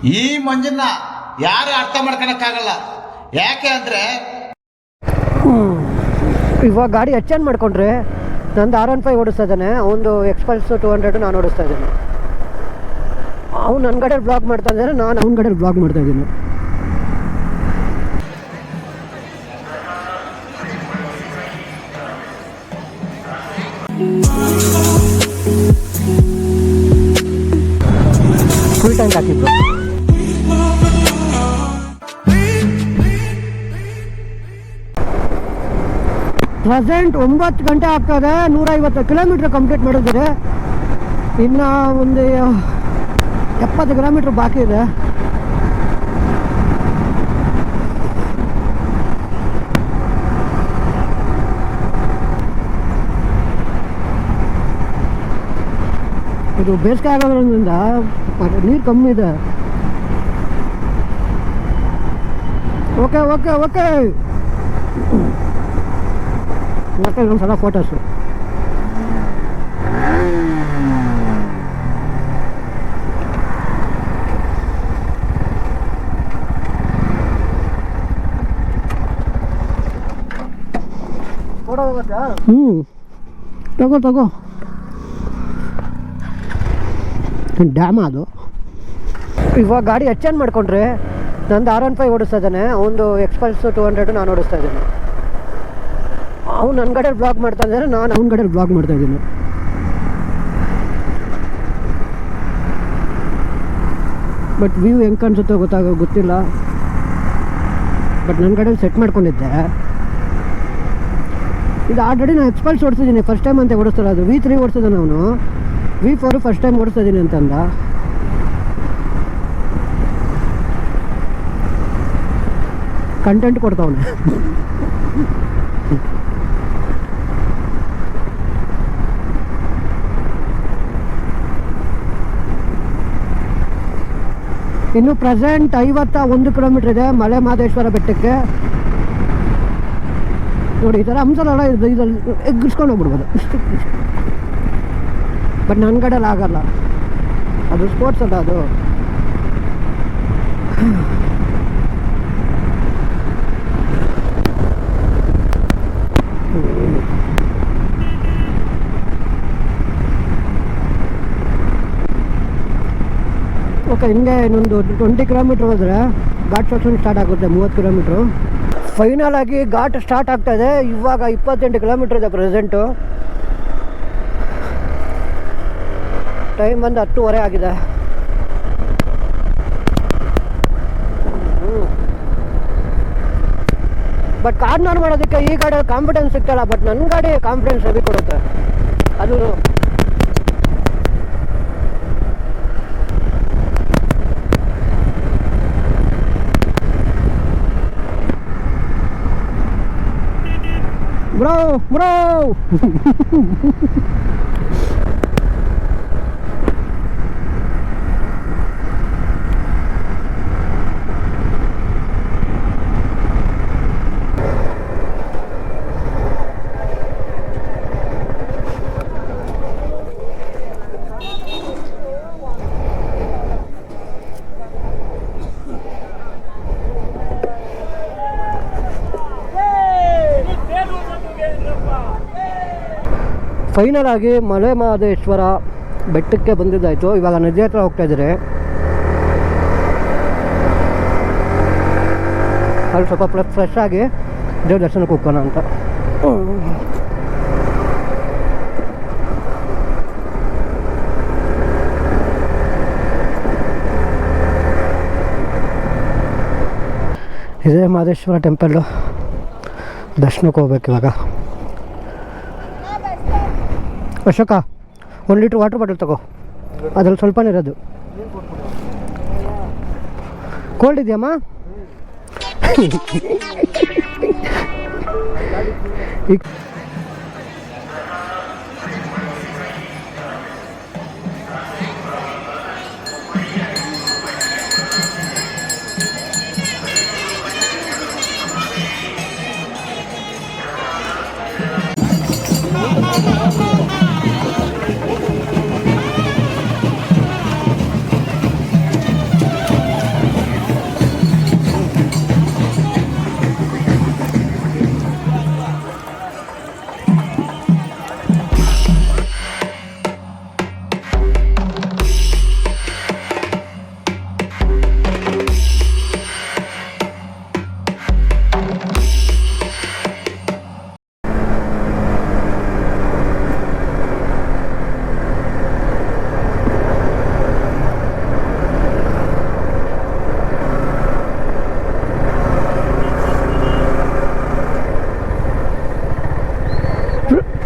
ಈ ಮಂಜನ್ನ ಯಾರು ಅರ್ಥ ಮಾಡ್ಕೊಳಕ್ಕಾಗಲ್ಲ. ಯಾಕೆ ಅಂದರೆ ಇವಾಗ ಗಾಡಿ ಎಕ್ಸ್ಚೇಂಜ್ ಮಾಡ್ಕೊಂಡ್ರೆ ನಂದು R15 ಓಡಿಸ್ತಾ ಇದ್ದಾನೆ, ಅವನು ಎಕ್ಸ್ಪಲ್ಸ್ 200 ನಾನು ಓಡಿಸ್ತಾ ಇದ್ದೇನೆ. ಅವ್ನು ನನ್ನ ಗಾಡಿಯಲ್ಲಿ ಬ್ಲಾಗ್ ಮಾಡ್ತಾ ಇದ್ದಾನೆ, ನಾನು ಅವ್ನ ಗಾಡಿಯಲ್ಲಿ ಬ್ಲಾಗ್ ಮಾಡ್ತಾ ಇದ್ದೀನಿ. ಫುಲ್ ಟ್ಯಾಂಕ್ ಹಾಕಿದ್ದು. ಪ್ರೆಸೆಂಟ್ 9 ಗಂಟೆ ಆಗ್ತದೆ. 150 ಕಿಲೋಮೀಟ್ರ್ ಕಂಪ್ಲೀಟ್ ಮಾಡಿದ್ರೆ ಇನ್ನು ಒಂದು 70 ಕಿಲೋಮೀಟ್ರ್ ಬಾಕಿ ಇದೆ. ಇದು ಬೇಸಿಗೆ ಆಗೋದ್ರಿಂದ ನೀರು ಕಮ್ಮಿ ಇದೆ. ಓಕೆ ಓಕೆ ಓಕೆ ಮತ್ತೆ ಒಂದು ಸಲ ಫೋಟೋಸು. ತಗೋ ತಗೋ. ಡ್ಯಾಮ್ ಅದು. ಇವಾಗ ಗಾಡಿ ಎಕ್ಸ್ಚೇಂಜ್ ಮಾಡ್ಕೊಂಡ್ರೆ ನಂದು R15 ಓಡಿಸ್ತಾ ಇದ್ದಾನೆ, ಅವನು ಎಕ್ಸ್ಪಲ್ಸ್ 200 ನಾನು ಓಡಿಸ್ತಾ ಇದ್ದೇನೆ. ಅವ್ನು ನನ್ನ ಗಾಡಿಯಲ್ಲಿ ಬ್ಲಾಗ್ ಮಾಡ್ತಾ ಇದ್ದಾನೆ, ನಾನು ಅವ್ನ ಗಾಡಿಯಲ್ಲಿ ಬ್ಲಾಗ್ ಮಾಡ್ತಾ ಇದ್ದೀನಿ. ಬಟ್ ವ್ಯೂ ಹೆಂಗೆ ಕಾಣಿಸುತ್ತೋ ಗೊತ್ತಿಲ್ಲ. ಬಟ್ ನನ್ನ ಗಾಡಿಯಲ್ಲಿ ಸೆಟ್ ಮಾಡ್ಕೊಂಡಿದ್ದೆ. ಇದು ಆಲ್ರೆಡಿ ನಾನು ಎಕ್ಸ್ಪಲ್ಸ್ ಓಡಿಸಿದ್ದೀನಿ, ಫಸ್ಟ್ ಟೈಮ್ ಅಂತ ಓಡಿಸ್ತಾರೆ. ಅದು V3 ಓಡಿಸಿದ್ದಾನೆ ಅವನು, V4 ಫಸ್ಟ್ ಟೈಮ್ ಓಡಿಸ್ತಾ ಇದ್ದೀನಿ ಅಂತಂದ. ಕಂಟೆಂಟ್ ಕೊಡ್ತಾವನೆ. ಇನ್ನು ಪ್ರೆಸೆಂಟ್ 51 ಕಿಲೋಮೀಟ್ರ್ ಇದೆ ಮಲೆ ಮಹದೇಶ್ವರ ಬೆಟ್ಟಕ್ಕೆ. ನೋಡಿ ಈ ಥರ ಹಂಸಲೆಲ್ಲ ಇದ್ರಲ್ಲಿ ಎಗ್ಗಿಸ್ಕೊಂಡು ಹೋಗ್ಬಿಡ್ಬೋದು. ಬಟ್ ನನ್ನ ಕಡೆಯಲ್ಲಿ ಆಗಲ್ಲ, ಅದು ಸ್ಪೋರ್ಟ್ಸ್ ಅಲ್ಲ ಅದು. ಓಕೆ, ಹಿಂಗೆ ಇನ್ನೊಂದು 20 ಕಿಲೋಮೀಟ್ರ್ ಹೋದರೆ ಘಾಟ್ ಸೆಕ್ಷನ್ ಸ್ಟಾರ್ಟ್ ಆಗುತ್ತೆ. 30 ಕಿಲೋಮೀಟ್ರು ಫೈನಲ್ ಆಗಿ ಘಾಟ್ ಸ್ಟಾರ್ಟ್ ಆಗ್ತಾ ಇದೆ. ಇವಾಗ 28 ಕಿಲೋಮೀಟ್ರ್ ಇದೆ ಪ್ರೆಸೆಂಟು. ಟೈಮ್ ಬಂದು 10:30 ಆಗಿದೆ. ಬಟ್ ಕಾರ್ನರ್ ಮಾಡೋದಕ್ಕೆ ಈ ಗಾಡಿ ಕಾನ್ಫಿಡೆನ್ಸ್ ಸಿಗ್ತಲ್ಲ. ಬಟ್ ನನ್ನ ಗಾಡಿ ಕಾನ್ಫಿಡೆನ್ಸ್ ಹೆವಿ ಕೊಡುತ್ತೆ. ಅದು ಬ್ರೋ ಬ್ರೋ ಫೈನಲ್ ಆಗಿ ಮಲೆ ಮಹದೇಶ್ವರ ಬೆಟ್ಟಕ್ಕೆ ಬಂದಿದ್ದಾಯಿತು. ಇವಾಗ ನದಿ ಹತ್ರ ಹೋಗ್ತಾ ಇದ್ದಾರೆ. ಅಲ್ಲಿ ಸ್ವಲ್ಪ ಫ್ರೆಶ್ ಆಗಿ ದೇವ್ರ ದರ್ಶನಕ್ಕೆ ಹೋಗೋಣ ಅಂತ. ಇದೇ ಮಹದೇಶ್ವರ ಟೆಂಪಲ್ಲು. ದರ್ಶನಕ್ಕೆ ಹೋಗ್ಬೇಕು ಇವಾಗ. ಅಶೋಕ 1 ಲೀಟ್ರ್ ವಾಟರ್ ಬಾಟಲ್ ತಗೋ, ಅದ್ರಲ್ಲಿ ಸ್ವಲ್ಪನೇ ಇರೋದು. ಕೋಲ್ಡ್ ಇದೆಯಮ್ಮ? ಈಗ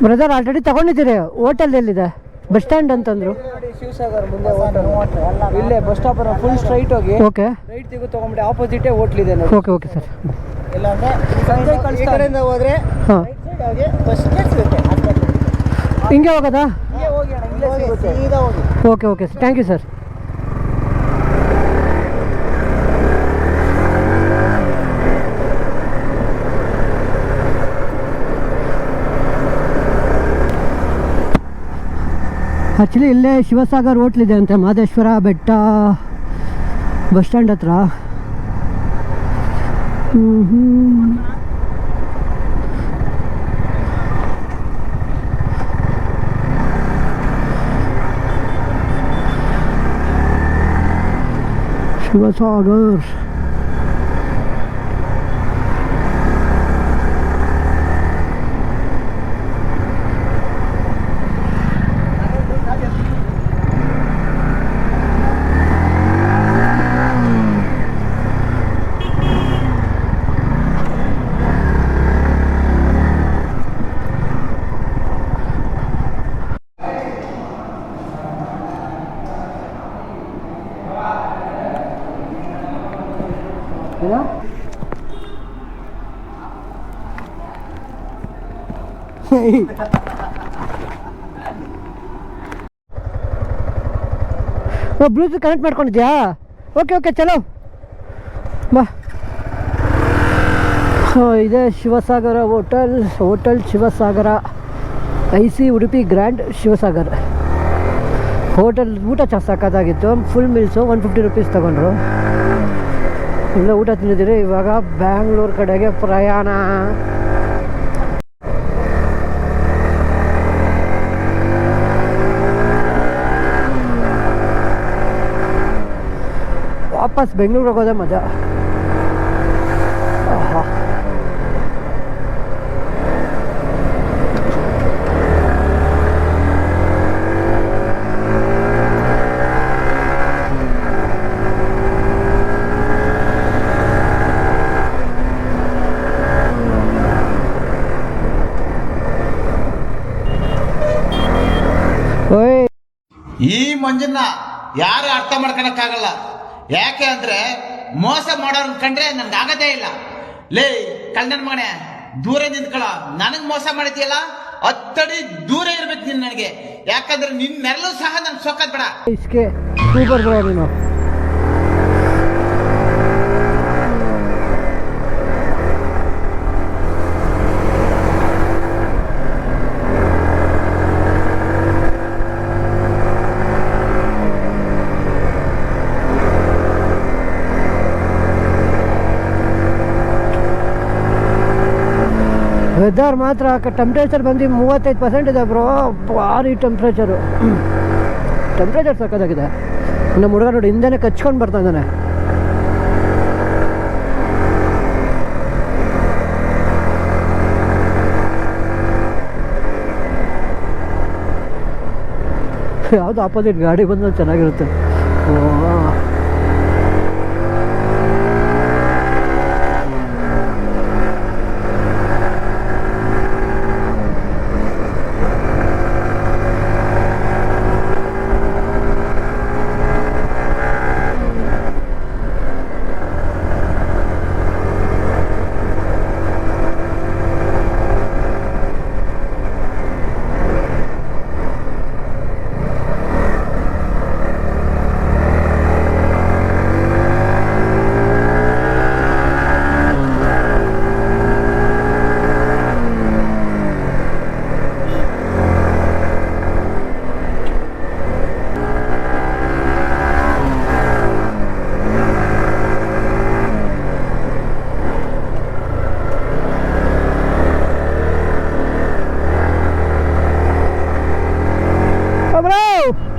ಬ್ರದರ್ ಆಲ್ರೆಡಿ ತಗೊಂಡಿದ್ದೀರಿ. ಹೋಟೆಲ್ ಎಲ್ಲಿದೆ? ಬಸ್ ಸ್ಟ್ಯಾಂಡ್ ಅಂತಂದ್ರು. ನೋಡಿ ಶಿವಸಾಗರ್ ಮುಂದೆ ಹೋಟೆಲ್ ಇಲ್ಲೇ ಬಸ್ ಸ್ಟಾಪ್ ಫುಲ್ ಸ್ಟ್ರೈಟ್ ಹೋಗಿ ಓಕೆ ರೈಟ್ ತೆಗೆದು ತಗೊಂಬಿಡಿ, ಆಪೋಸಿಟೇ ಹೋಟ್ಲ್ ಇದೆ ನೋಡಿ. Okay okay sir. ಇಲ್ಲಾಂದ್ರೆ ಈ ಕಡೆಯಿಂದ ಹೋದ್ರೆ ಹಾಂ ಬಸ್ಗೆ ಸಿಗುತ್ತೆ. ಹಿಂಗೆ ಹೋಗೋದಾ? ಹಿಂಗೆ ಹೋಗಿ ಅಣ್ಣ, ಇಲ್ಲೇ ಸಿಗುತ್ತೆ, ಸೀದಾ ಹೋಗಿ. Okay okay thank you sir. Actually ಇಲ್ಲೇ ಶಿವಸಾಗರ್ ಹೋಟ್ಲಿದೆ ಅಂತೆ, ಮಹದೇಶ್ವರ ಬೆಟ್ಟ ಬಸ್ ಸ್ಟ್ಯಾಂಡ್ ಹತ್ರ. ಶಿವಸಾಗರ್ ಬ್ಲೂಟೂತ್ ಕನೆಕ್ಟ್ ಮಾಡ್ಕೊಂಡಿದ್ಯಾ? ಓಕೆ ಓಕೆ ಚಲೋ ಬಾ. ಇದೆ Shivasagara hotel Shivasagara IC Udupi grand Shivasagar hotel. ಊಟ ಸಾಕಾಗಿತ್ತು. ಫುಲ್ ಮೀಲ್ಸು 150 ರುಪೀಸ್ ತಗೊಂಡ್ರು. ಇಲ್ಲೇ ಊಟ ತಿಂದಿದ್ದೀರಿ. ಇವಾಗ ಬ್ಯಾಂಗ್ಳೂರು ಕಡೆಗೆ ಪ್ರಯಾಣ. ವಾಪಸ್ ಬೆಂಗಳೂರಿಗೆ ಹೋಗೋದೇ ಮಜಾ. ಓಯ್ ಈ ಮಂಜನ್ನ ಯಾರು ಅರ್ಥ ಮಾಡ್ಕೊಳಕ್ಕಾಗಲ್ಲ. ಯಾಕೆ ಅಂದ್ರೆ ಮೋಸ ಮಾಡೋರ್ ಕಂಡ್ರೆ ನನ್ಗೆ ಆಗದೇ ಇಲ್ಲ. ಲೇ ಕಳ್ಳನ ಮಗನೇ, ದೂರ ನಿಂತ್ಕೊಳ. ನನಗ್ ಮೋಸ ಮಾಡಿದ್ಯಲ್ಲ, 10 ಅಡಿ ದೂರ ಇರ್ಬೇಕು ನೀನ್ ನನಗೆ. ಯಾಕಂದ್ರೆ ನಿನ್ ನೆರಳು ಸಹ ನನ್ ಸೊಕ್ಕದ್ ಬೇಡ. इसके ಸೂಪರ್ ಬ್ರೋ ನೀನು. ವೆದರ್ ಮಾತ್ರ ಟೆಂಪ್ರೇಚರ್ ಬಂದು 35% ಇದೆ ಬ್ರೋ. ಭಾರಿ ಟೆಂಪ್ರೇಚರು. ಟೆಂಪ್ರೇಚರ್ ಸಕ್ಕತ್ತಾಗಿದೆ. ನಮ್ಮ ಹುಡುಗ ನೋಡಿ ಹಿಂದೆನೇ ಕಚ್ಕೊಂಡು ಬರ್ತಾ ಇದ್ದಾನೆ. ಯಾವುದು ಆಪೋಸಿಟ್ ಗಾಡಿ ಬಂದ್ರೆ ಚೆನ್ನಾಗಿರುತ್ತೆ.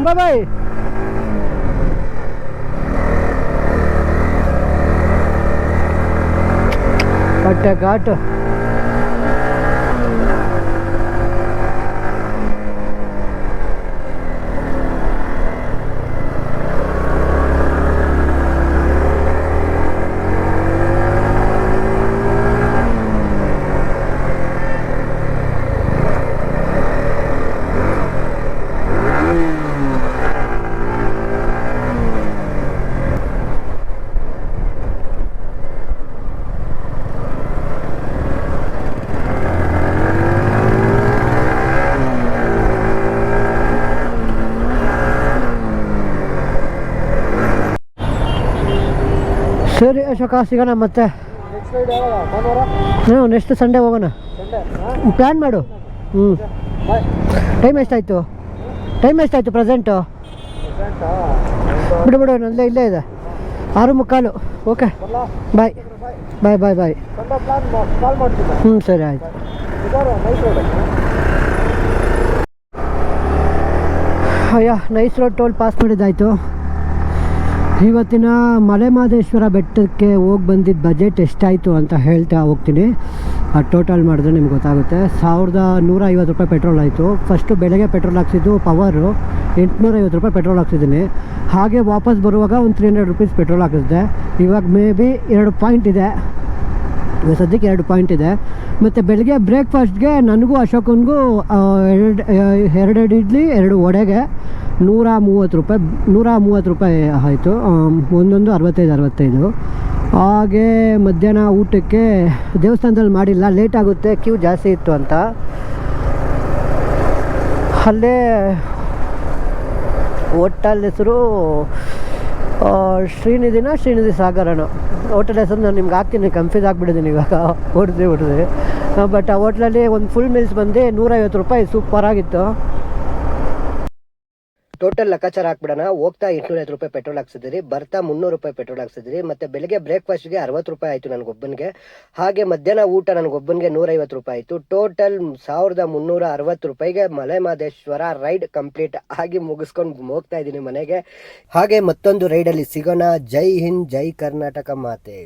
Bye bye. घाट ಸರಿ ಅಶೋಕ, ಸಿಗೋಣ ಮತ್ತೆ. ನೆಕ್ಸ್ಟ್ ರೈಡ್ ಯಾವಾಗ? ಭಾನುವಾರ ಹ್ಞೂ, ನೆಕ್ಸ್ಟ್ ಸಂಡೇ ಹೋಗೋಣ. ಸಂಡೇ ಪ್ಲ್ಯಾನ್ ಮಾಡು. ಹ್ಞೂ, ಬಾಯ್. ಟೈಮ್ ಎಷ್ಟಾಯಿತು ಪ್ರೆಸೆಂಟು? ಬಿಡು ನನ್ನದೇ ಇಲ್ಲೇ ಇದೆ 6:45. Okay, bye bye bye bye. Sunday plan call ಮಾಡ್ತೀನಿ. ಹ್ಞೂ, ಸರಿ ಆಯಿತು. Night ride. ಅಯ್ಯ, ನೈಸ್ ರೋಡ್ ಟೋಲ್ ಪಾಸ್ ಮಾಡಿದ್ದಾಯಿತು. ಇವತ್ತಿನ ಮಲೆಮಹದೇಶ್ವರ ಬೆಟ್ಟಕ್ಕೆ ಹೋಗಿ ಬಂದಿದ್ದ ಬಜೆಟ್ ಎಷ್ಟಾಯಿತು ಅಂತ ಹೇಳ್ತಾ ಹೋಗ್ತೀನಿ. ಟೋಟಲ್ ಮಾಡಿದ್ರೆ ನಿಮ್ಗೆ ಗೊತ್ತಾಗುತ್ತೆ. 1150 ರೂಪಾಯಿ ಪೆಟ್ರೋಲ್ ಆಯಿತು. ಫಸ್ಟು ಬೆಳಗ್ಗೆ ಪೆಟ್ರೋಲ್ ಹಾಕ್ಸಿದ್ದು ಪವರು 850 ರೂಪಾಯಿ ಪೆಟ್ರೋಲ್ ಹಾಕ್ಸಿದ್ದೀನಿ. ಹಾಗೆ ವಾಪಸ್ ಬರುವಾಗ ಒಂದು 300 ರುಪೀಸ್ ಪೆಟ್ರೋಲ್ ಹಾಕಿಸಿದೆ. ಇವಾಗ ಮೇ ಬಿ 2 ಪಾಯಿಂಟ್ ಇದೆ. ಸದ್ಯಕ್ಕೆ 2 ಪಾಯಿಂಟ್ ಇದೆ. ಮತ್ತು ಬೆಳಗ್ಗೆ ಬ್ರೇಕ್ಫಾಸ್ಟ್ಗೆ ನನಗೂ ಅಶೋಕನಿಗೂ 2 ಇಡ್ಲಿ 2 ವಡೆಗೆ 130 ರೂಪಾಯಿ ಆಯಿತು. ಒಂದೊಂದು 65. ಹಾಗೆ ಮಧ್ಯಾಹ್ನ ಊಟಕ್ಕೆ ದೇವಸ್ಥಾನದಲ್ಲಿ ಮಾಡಿಲ್ಲ, ಲೇಟ್ ಆಗುತ್ತೆ, ಕ್ಯೂ ಜಾಸ್ತಿ ಇತ್ತು ಅಂತ. ಅಲ್ಲೇ ಹೋಟೆಲ್ ಹೆಸರು ಶ್ರೀನಿಧಿ ಸಾಗರನು. ಹೋಟೆಲ್ ಹೆಸರು ನಾನು ನಿಮ್ಗೆ ಹಾಕ್ತೀನಿ, ಕನ್ಫ್ಯೂಸ್ ಆಗಿಬಿಟ್ಟಿದ್ದೀನಿ ಇವಾಗ, ಹೊಡೆದು ಬಟ್ ಆ ಹೋಟ್ಲಲ್ಲಿ ಒಂದು ಫುಲ್ ಮೀಲ್ಸ್ ಬಂದು 150 ರೂಪಾಯಿ, ಸೂಪರಾಗಿತ್ತು. ಟೋಟಲ್ ಲೆಕ್ಕಾಚಾರ ಹಾಕ್ಬಿಡೋಣ. ಹೋಗ್ತಾ 850 ರೂಪಾಯಿ ಪೆಟ್ರೋಲ್ ಹಾಕ್ಸಿದ್ರಿ, ಬರ್ತಾ 300 ರೂಪಾಯಿ ಪೆಟ್ರೋಲ್ ಹಾಕ್ಸಿದ್ರಿ. ಮತ್ತು ಬೆಳಗ್ಗೆ ಬ್ರೇಕ್ಫಾಸ್ಟ್ಗೆ 60 ರೂಪಾಯಿ ಆಯಿತು ನನಗೊಬ್ಬನಿಗೆ. ಹಾಗೆ ಮಧ್ಯಾಹ್ನ ಊಟ ನನಗೊಬ್ಬನಿಗೆ 150 ರೂಪಾಯಿ ಆಯಿತು. ಟೋಟಲ್ 1360 ರೂಪಾಯಿಗೆ ಮಲೆಮಹದೇಶ್ವರ ರೈಡ್ ಕಂಪ್ಲೀಟ್ ಆಗಿ ಮುಗಿಸ್ಕೊಂಡು ಹೋಗ್ತಾ ಇದ್ದೀನಿ ಮನೆಗೆ. ಹಾಗೆ ಮತ್ತೊಂದು ರೈಡಲ್ಲಿ ಸಿಗೋಣ. ಜೈ ಹಿಂದ್, ಜೈ ಕರ್ನಾಟಕ ಮಾತೆ.